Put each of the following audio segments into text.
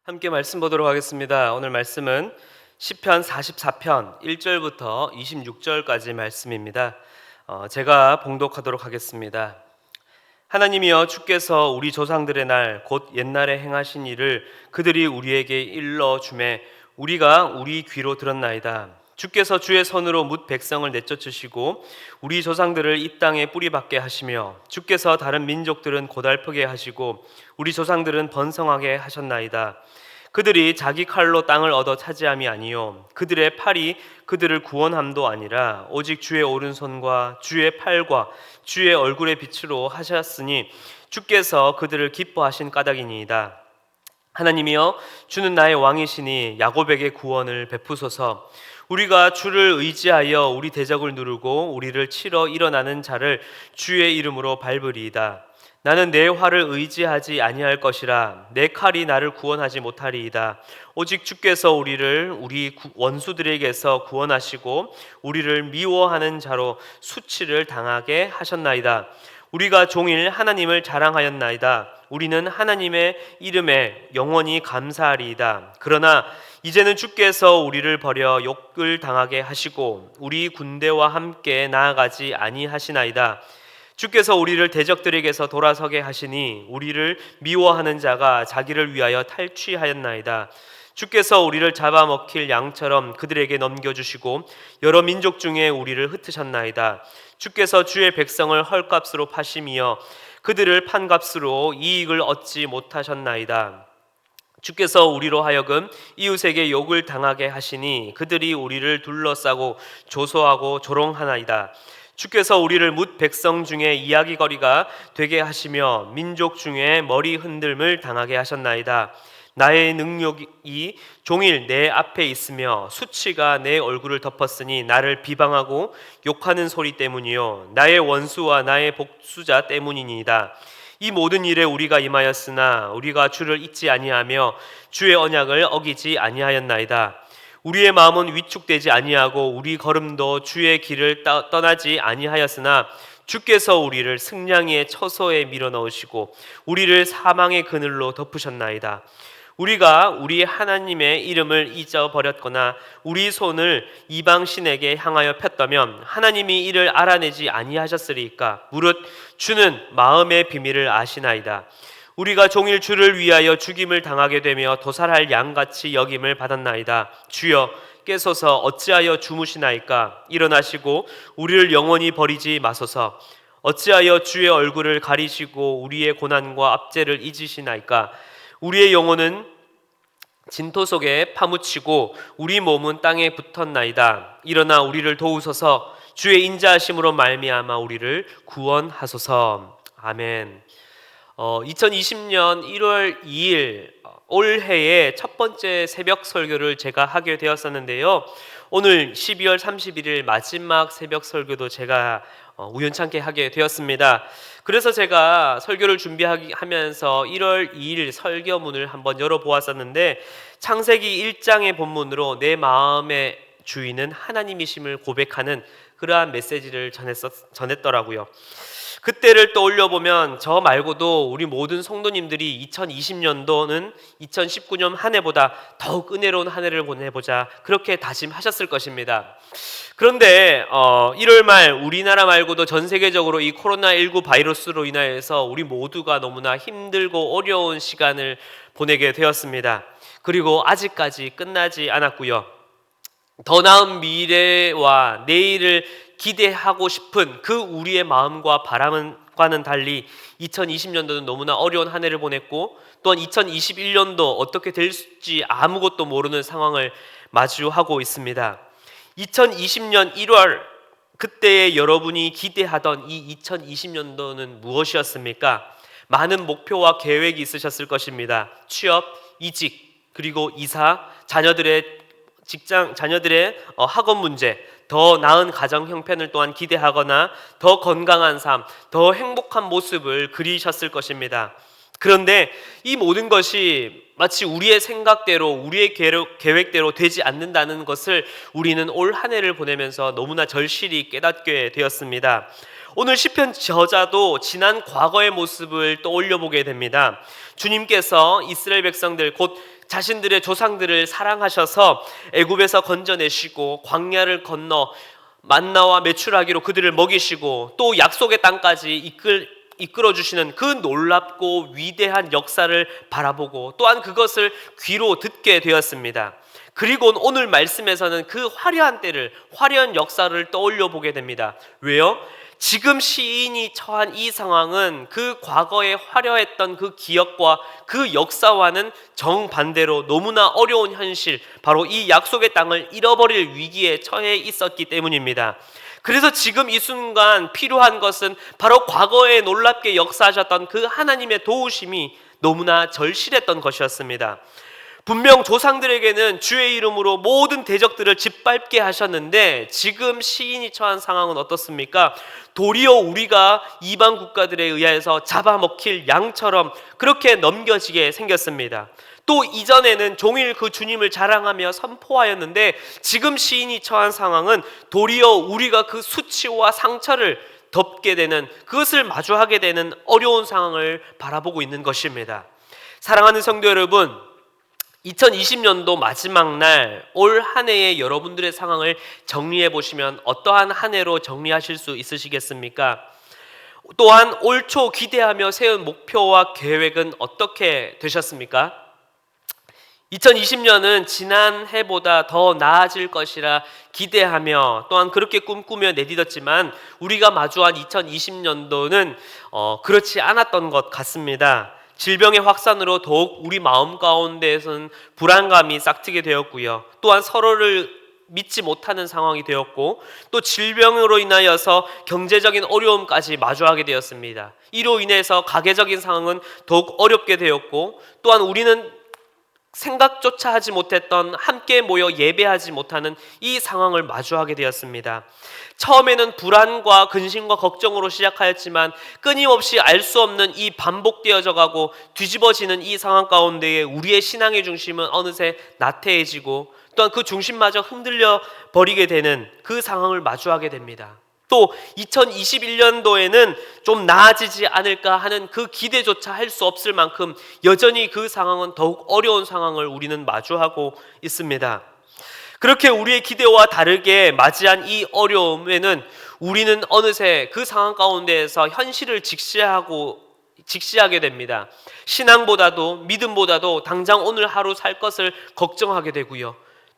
함께 말씀 보도록 하겠습니다. 오늘 말씀은 시편 44편 1절부터 26절까지 말씀입니다. 제가 봉독하도록 하겠습니다. 하나님이여, 주께서 우리 조상들의 날 곧 옛날에 행하신 일을 그들이 우리에게 일러 주매 우리가 우리 귀로 들었나이다. 주께서 주의 손으로 뭇 백성을 내쫓으시고 우리 조상들을 이 땅에 뿌리박게 하시며 주께서 다른 민족들은 고달프게 하시고 우리 조상들은 번성하게 하셨나이다. 그들이 자기 칼로 땅을 얻어 차지함이 아니요 그들의 팔이 그들을 구원함도 아니라 오직 주의 오른손과 주의 팔과 주의 얼굴의 빛으로 하셨으니 주께서 그들을 기뻐하신 까닭이니이다. 하나님이여, 주는 나의 왕이시니 야곱에게 구원을 베푸소서. 우리가 주를 의지하여 우리 대적을 누르고 우리를 치러 일어나는 자를 주의 이름으로 밟으리이다. 나는 내 활을 의지하지 아니할 것이라. 내 칼이 나를 구원하지 못하리이다. 오직 주께서 우리를 우리 원수들에게서 구원하시고 우리를 미워하는 자로 수치를 당하게 하셨나이다. 우리가 종일 하나님을 자랑하였나이다. 우리는 하나님의 이름에 영원히 감사하리이다. 그러나 이제는 주께서 우리를 버려 욕을 당하게 하시고 우리 군대와 함께 나아가지 아니하시나이다. 주께서 우리를 대적들에게서 돌아서게 하시니 우리를 미워하는 자가 자기를 위하여 탈취하였나이다. 주께서 우리를 잡아먹힐 양처럼 그들에게 넘겨주시고 여러 민족 중에 우리를 흩으셨나이다. 주께서 주의 백성을 헐값으로 파심이여 그들을 판값으로 이익을 얻지 못하셨나이다. 주께서 우리로 하여금 이웃에게 욕을 당하게 하시니 그들이 우리를 둘러싸고 조소하고 조롱하나이다. 주께서 우리를 뭇 백성 중에 이야기거리가 되게 하시며 민족 중에 머리 흔들림을 당하게 하셨나이다. 나의 능력이 종일 내 앞에 있으며 수치가 내 얼굴을 덮었으니 나를 비방하고 욕하는 소리 때문이요 나의 원수와 나의 복수자 때문이니이다. 이 모든 일에 우리가 임하였으나 우리가 주를 잊지 아니하며 주의 언약을 어기지 아니하였나이다. 우리의 마음은 위축되지 아니하고 우리 걸음도 주의 길을 떠나지 아니하였으나 주께서 우리를 승냥이의 처소에 밀어넣으시고 우리를 사망의 그늘로 덮으셨나이다. 우리가 우리 하나님의 이름을 잊어버렸거나 우리 손을 이방신에게 향하여 폈다면 하나님이 이를 알아내지 아니하셨으리까? 무릇 주는 마음의 비밀을 아시나이다. 우리가 종일 주를 위하여 죽임을 당하게 되며 도살할 양같이 여김을 받았나이다. 주여, 깨소서. 어찌하여 주무시나이까? 일어나시고 우리를 영원히 버리지 마소서. 어찌하여 주의 얼굴을 가리시고 우리의 고난과 압제를 잊으시나이까? 우리의 영혼은 진토 속에 파묻히고 우리 몸은 땅에 붙었나이다. 일어나 우리를 도우소서. 주의 인자하심으로 말미암아 우리를 구원하소서. 아멘. 2020년 1월 2일 올해의 첫 번째 새벽 설교를 제가 하게 되었었는데요. 오늘 12월 31일 마지막 새벽 설교도 제가 우연찮게 하게 되었습니다. 그래서 제가 설교를 준비하면서 1월 2일 설교문을 한번 열어보았었는데 창세기 1장의 본문으로 내 마음의 주인은 하나님이심을 고백하는 그러한 메시지를 전했더라고요. 그때를 떠올려 보면 저 말고도 우리 모든 성도님들이 2020년도는 2019년 한 해보다 더욱 은혜로운 한 해를 보내보자 그렇게 다짐하셨을 것입니다. 그런데 1월 말 우리나라 말고도 전 세계적으로 이 코로나19 바이러스로 인하여서 우리 모두가 너무나 힘들고 어려운 시간을 보내게 되었습니다. 그리고 아직까지 끝나지 않았고요. 더 나은 미래와 내일을 기대하고 싶은 그 우리의 마음과 바람과는 달리 2020년도는 너무나 어려운 한 해를 보냈고 또한 2021년도 어떻게 될지 아무것도 모르는 상황을 마주하고 있습니다. 2020년 1월 그때의 여러분이 기대하던 이 2020년도는 무엇이었습니까? 많은 목표와 계획이 있으셨을 것입니다. 취업, 이직, 그리고 이사, 자녀들의 학업 문제, 더 나은 가정 형편을 또한 기대하거나 더 건강한 삶, 더 행복한 모습을 그리셨을 것입니다. 그런데 이 모든 것이 마치 우리의 생각대로 우리의 계획대로 되지 않는다는 것을 우리는 올 한 해를 보내면서 너무나 절실히 깨닫게 되었습니다. 오늘 시편 저자도 지난 과거의 모습을 떠올려 보게 됩니다. 주님께서 이스라엘 백성들 곧 자신들의 조상들을 사랑하셔서 애굽에서 건져내시고 광야를 건너 만나와 메추라기로 그들을 먹이시고 또 약속의 땅까지 이끌어 주시는 그 놀랍고 위대한 역사를 바라보고 또한 그것을 귀로 듣게 되었습니다. 그리고 오늘 말씀에서는 그 화려한 때를, 화려한 역사를 떠올려 보게 됩니다. 왜요? 지금 시인이 처한 이 상황은 그 과거에 화려했던 그 기억과 그 역사와는 정반대로 너무나 어려운 현실, 바로 이 약속의 땅을 잃어버릴 위기에 처해 있었기 때문입니다. 그래서 지금 이 순간 필요한 것은 바로 과거에 놀랍게 역사하셨던 그 하나님의 도우심이 너무나 절실했던 것이었습니다. 분명 조상들에게는 주의 이름으로 모든 대적들을 짓밟게 하셨는데 지금 시인이 처한 상황은 어떻습니까? 도리어 우리가 이방 국가들에 의해서 잡아먹힐 양처럼 그렇게 넘겨지게 생겼습니다. 또 이전에는 종일 그 주님을 자랑하며 선포하였는데 지금 시인이 처한 상황은 도리어 우리가 그 수치와 상처를 덮게 되는, 그것을 마주하게 되는 어려운 상황을 바라보고 있는 것입니다. 사랑하는 성도 여러분, 2020년도 마지막 날 올 한 해의 여러분들의 상황을 정리해 보시면 어떠한 한 해로 정리하실 수 있으시겠습니까? 또한 올 초 기대하며 세운 목표와 계획은 어떻게 되셨습니까? 2020년은 지난 해보다 더 나아질 것이라 기대하며 또한 그렇게 꿈꾸며 내딛었지만 우리가 마주한 2020년도는 그렇지 않았던 것 같습니다. 질병의 확산으로 더욱 우리 마음 가운데에서는 불안감이 싹트게 되었고요. 또한 서로를 믿지 못하는 상황이 되었고 또 질병으로 인하여서 경제적인 어려움까지 마주하게 되었습니다. 이로 인해서 가계적인 상황은 더욱 어렵게 되었고 또한 우리는 생각조차 하지 못했던 함께 모여 예배하지 못하는 이 상황을 마주하게 되었습니다. 처음에는 불안과 근심과 걱정으로 시작하였지만 끊임없이 알 수 없는 이 반복되어져 가고 뒤집어지는 이 상황 가운데에 우리의 신앙의 중심은 어느새 나태해지고 또한 그 중심마저 흔들려 버리게 되는 그 상황을 마주하게 됩니다. 또 2021년도에는 좀 나아지지 않을까 하는 그 기대조차 할 수 없을 만큼 여전히 그 상황은 더욱 어려운 상황을 우리는 마주하고 있습니다. 그렇게 우리의 기대와 다르게 맞이한 이 어려움에는 우리는 어느새 그 상황 가운데에서 현실을 직시하게 됩니다. 신앙보다도 믿음보다도 당장 오늘 하루 살 것을 걱정하게 되고요.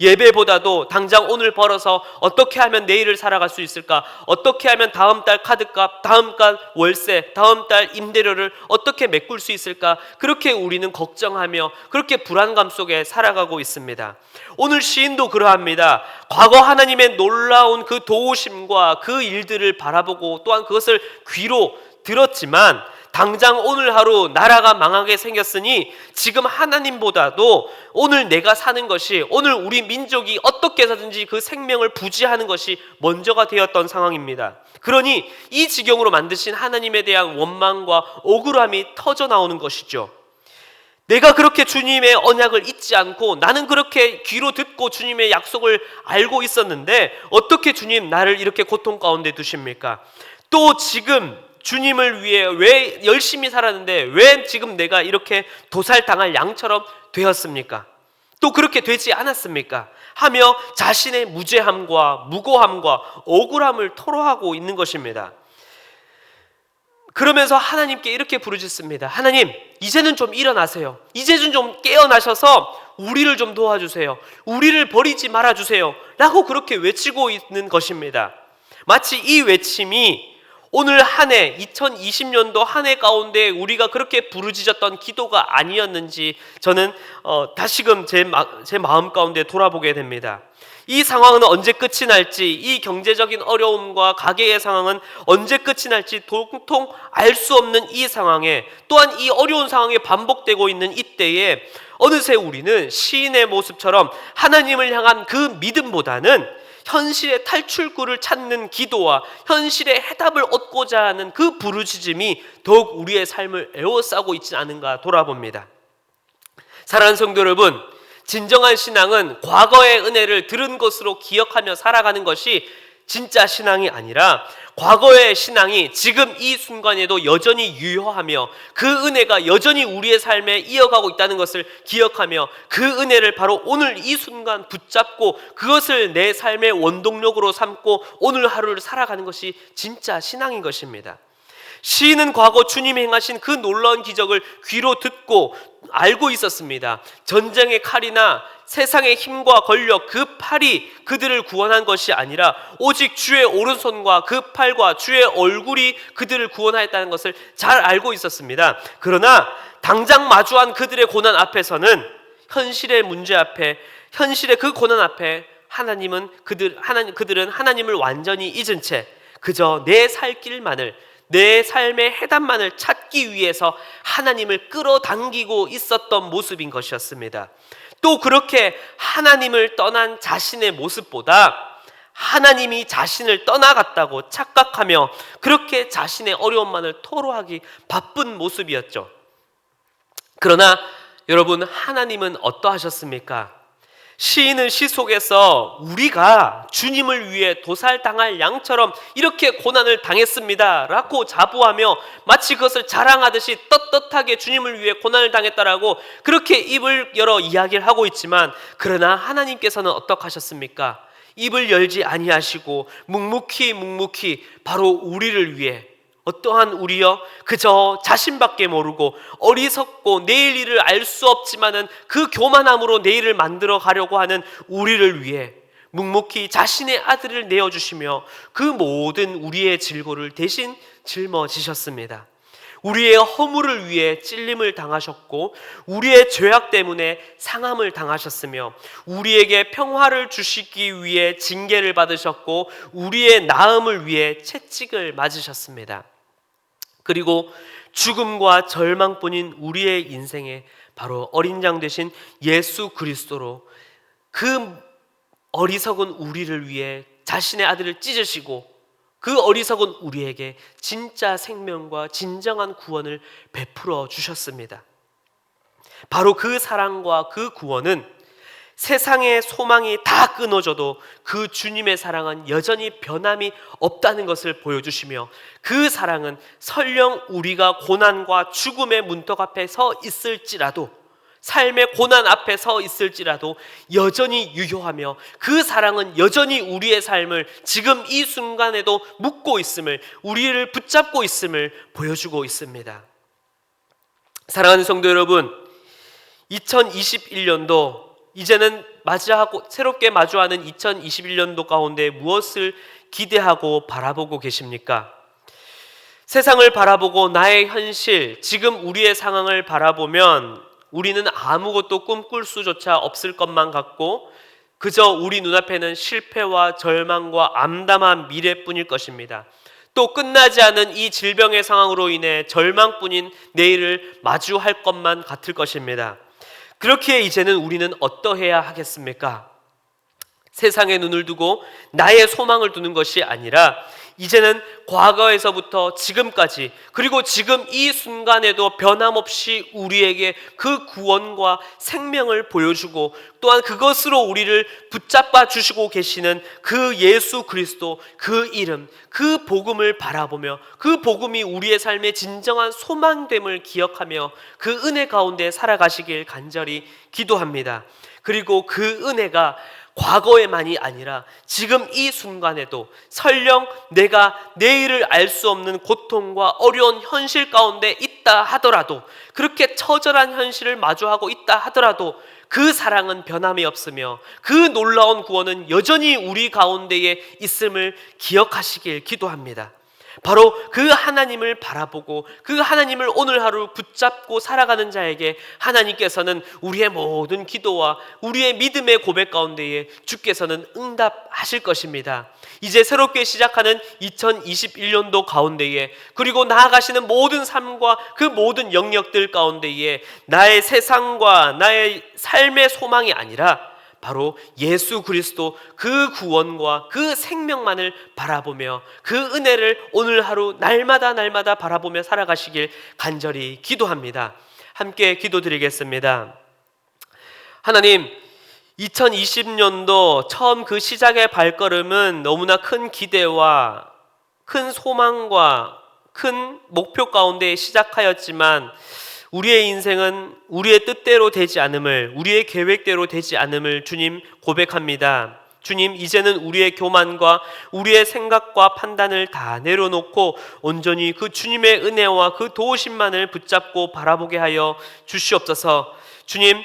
예배보다도 당장 오늘 벌어서 어떻게 하면 내일을 살아갈 수 있을까? 어떻게 하면 다음 달 카드값, 다음 달 월세, 다음 달 임대료를 어떻게 메꿀 수 있을까? 그렇게 우리는 걱정하며 그렇게 불안감 속에 살아가고 있습니다. 오늘 시인도 그러합니다. 과거 하나님의 놀라운 그 도우심과 그 일들을 바라보고 또한 그것을 귀로 들었지만 당장 오늘 하루 나라가 망하게 생겼으니 지금 하나님보다도 오늘 내가 사는 것이, 오늘 우리 민족이 어떻게 해서든지 그 생명을 부지하는 것이 먼저가 되었던 상황입니다. 그러니 이 지경으로 만드신 하나님에 대한 원망과 억울함이 터져 나오는 것이죠. 내가 그렇게 주님의 언약을 잊지 않고 나는 그렇게 귀로 듣고 주님의 약속을 알고 있었는데 어떻게 주님 나를 이렇게 고통 가운데 두십니까? 또 지금 주님을 위해 왜 열심히 살았는데 왜 지금 내가 이렇게 도살당할 양처럼 되었습니까? 또 그렇게 되지 않았습니까? 하며 자신의 무죄함과 무고함과 억울함을 토로하고 있는 것입니다. 그러면서 하나님께 이렇게 부르짖습니다. 하나님, 이제는 좀 일어나세요. 이제는 좀 깨어나셔서 우리를 좀 도와주세요. 우리를 버리지 말아주세요. 라고 그렇게 외치고 있는 것입니다. 마치 이 외침이 오늘 한 해, 2020년도 한 해 가운데 우리가 그렇게 부르짖었던 기도가 아니었는지 저는 다시금 제 마음 가운데 돌아보게 됩니다. 이 상황은 언제 끝이 날지, 이 경제적인 어려움과 가계의 상황은 언제 끝이 날지 도통 알 수 없는 이 상황에, 또한 이 어려운 상황이 반복되고 있는 이때에 어느새 우리는 시인의 모습처럼 하나님을 향한 그 믿음보다는 현실의 탈출구를 찾는 기도와 현실의 해답을 얻고자 하는 그 부르짖음이 더욱 우리의 삶을 에워싸고 있지 않은가 돌아봅니다. 사랑하는 성도 여러분, 진정한 신앙은 과거의 은혜를 들은 것으로 기억하며 살아가는 것이 진짜 신앙이 아니라 과거의 신앙이 지금 이 순간에도 여전히 유효하며 그 은혜가 여전히 우리의 삶에 이어가고 있다는 것을 기억하며 그 은혜를 바로 오늘 이 순간 붙잡고 그것을 내 삶의 원동력으로 삼고 오늘 하루를 살아가는 것이 진짜 신앙인 것입니다. 시인은 과거 주님이 행하신 그 놀라운 기적을 귀로 듣고 알고 있었습니다. 전쟁의 칼이나 세상의 힘과 권력, 그 팔이 그들을 구원한 것이 아니라 오직 주의 오른손과 그 팔과 주의 얼굴이 그들을 구원하였다는 것을 잘 알고 있었습니다. 그러나 당장 마주한 그들의 고난 앞에서는, 현실의 문제 앞에, 현실의 그 고난 앞에 그들은 하나님을 완전히 잊은 채 그저 내 살 길만을, 내 삶의 해답만을 찾기 위해서 하나님을 끌어당기고 있었던 모습인 것이었습니다. 또 그렇게 하나님을 떠난 자신의 모습보다 하나님이 자신을 떠나갔다고 착각하며 그렇게 자신의 어려움만을 토로하기 바쁜 모습이었죠. 그러나 여러분, 하나님은 어떠하셨습니까? 시인은 시 속에서 우리가 주님을 위해 도살당할 양처럼 이렇게 고난을 당했습니다 라고 자부하며 마치 그것을 자랑하듯이 떳떳하게 주님을 위해 고난을 당했다라고 그렇게 입을 열어 이야기를 하고 있지만, 그러나 하나님께서는 어떻게 하셨습니까? 입을 열지 아니하시고 묵묵히 바로 우리를 위해, 어떠한 우리요? 그저 자신밖에 모르고 어리석고 내일 일을 알 수 없지만은 그 교만함으로 내일을 만들어 가려고 하는 우리를 위해 묵묵히 자신의 아들을 내어주시며 그 모든 우리의 질고를 대신 짊어지셨습니다. 우리의 허물을 위해 찔림을 당하셨고 우리의 죄악 때문에 상함을 당하셨으며 우리에게 평화를 주시기 위해 징계를 받으셨고 우리의 나음을 위해 채찍을 맞으셨습니다. 그리고 죽음과 절망뿐인 우리의 인생에 바로 어린 양 되신 예수 그리스도로 그 어리석은 우리를 위해 자신의 아들을 찢으시고 그 어리석은 우리에게 진짜 생명과 진정한 구원을 베풀어 주셨습니다. 바로 그 사랑과 그 구원은 세상의 소망이 다 끊어져도 그 주님의 사랑은 여전히 변함이 없다는 것을 보여주시며, 그 사랑은 설령 우리가 고난과 죽음의 문턱 앞에 서 있을지라도, 삶의 고난 앞에 서 있을지라도 여전히 유효하며 그 사랑은 여전히 우리의 삶을 지금 이 순간에도 묶고 있음을, 우리를 붙잡고 있음을 보여주고 있습니다. 사랑하는 성도 여러분, 2021년도 이제는 새롭게 마주하는 2021년도 가운데 무엇을 기대하고 바라보고 계십니까? 세상을 바라보고 나의 현실, 지금 우리의 상황을 바라보면 우리는 아무것도 꿈꿀 수조차 없을 것만 같고 그저 우리 눈앞에는 실패와 절망과 암담한 미래뿐일 것입니다. 또 끝나지 않은 이 질병의 상황으로 인해 절망뿐인 내일을 마주할 것만 같을 것입니다. 그렇기에 이제는 우리는 어떠해야 하겠습니까? 세상에 눈을 두고 나의 소망을 두는 것이 아니라 이제는 과거에서부터 지금까지, 그리고 지금 이 순간에도 변함없이 우리에게 그 구원과 생명을 보여주고 또한 그것으로 우리를 붙잡아 주시고 계시는 그 예수 그리스도, 그 이름, 그 복음을 바라보며 그 복음이 우리의 삶의 진정한 소망됨을 기억하며 그 은혜 가운데 살아가시길 간절히 기도합니다. 그리고 그 은혜가 과거에만이 아니라 지금 이 순간에도 설령 내가 내일을 알 수 없는 고통과 어려운 현실 가운데 있다 하더라도, 그렇게 처절한 현실을 마주하고 있다 하더라도 그 사랑은 변함이 없으며 그 놀라운 구원은 여전히 우리 가운데에 있음을 기억하시길 기도합니다. 바로 그 하나님을 바라보고 그 하나님을 오늘 하루 붙잡고 살아가는 자에게 하나님께서는 우리의 모든 기도와 우리의 믿음의 고백 가운데에 주께서는 응답하실 것입니다. 이제 새롭게 시작하는 2021년도 가운데에, 그리고 나아가시는 모든 삶과 그 모든 영역들 가운데에 나의 세상과 나의 삶의 소망이 아니라 바로 예수 그리스도, 그 구원과 그 생명만을 바라보며 그 은혜를 오늘 하루 날마다 바라보며 살아가시길 간절히 기도합니다. 함께 기도드리겠습니다. 하나님, 2020년도 처음 그 시작의 발걸음은 너무나 큰 기대와 큰 소망과 큰 목표 가운데 시작하였지만 우리의 인생은 우리의 뜻대로 되지 않음을, 우리의 계획대로 되지 않음을 주님 고백합니다. 주님, 이제는 우리의 교만과 우리의 생각과 판단을 다 내려놓고 온전히 그 주님의 은혜와 그 도우심만을 붙잡고 바라보게 하여 주시옵소서. 주님,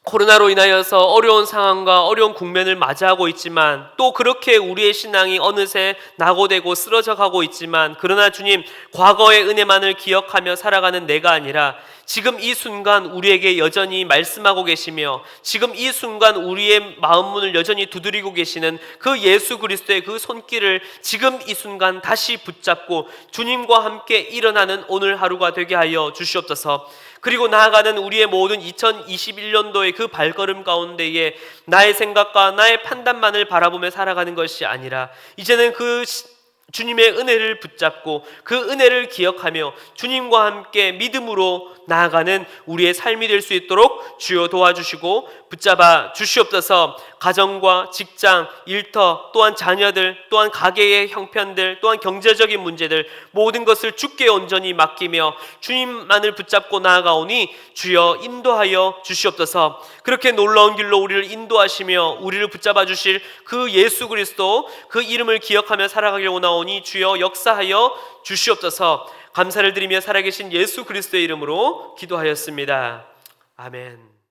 코로나로 인하여서 어려운 상황과 어려운 국면을 맞이하고 있지만 또 그렇게 우리의 신앙이 어느새 낙오되고 쓰러져 가고 있지만, 그러나 주님, 과거의 은혜만을 기억하며 살아가는 내가 아니라 지금 이 순간 우리에게 여전히 말씀하고 계시며 지금 이 순간 우리의 마음문을 여전히 두드리고 계시는 그 예수 그리스도의 그 손길을 지금 이 순간 다시 붙잡고 주님과 함께 일어나는 오늘 하루가 되게 하여 주시옵소서. 그리고 나아가는 우리의 모든 2021년도의 그 발걸음 가운데에 나의 생각과 나의 판단만을 바라보며 살아가는 것이 아니라 이제는 그 주님의 은혜를 붙잡고 그 은혜를 기억하며 주님과 함께 믿음으로 나아가는 우리의 삶이 될 수 있도록 주여 도와주시고 붙잡아 주시옵소서. 가정과 직장, 일터, 또한 자녀들, 또한 가게의 형편들, 또한 경제적인 문제들, 모든 것을 주께 온전히 맡기며 주님만을 붙잡고 나아가오니 주여 인도하여 주시옵소서. 그렇게 놀라운 길로 우리를 인도하시며 우리를 붙잡아 주실 그 예수 그리스도, 그 이름을 기억하며 살아가길 원하오니 주여 역사하여 주시옵소서. 감사를 드리며 살아계신 예수 그리스도의 이름으로 기도하였습니다. 아멘.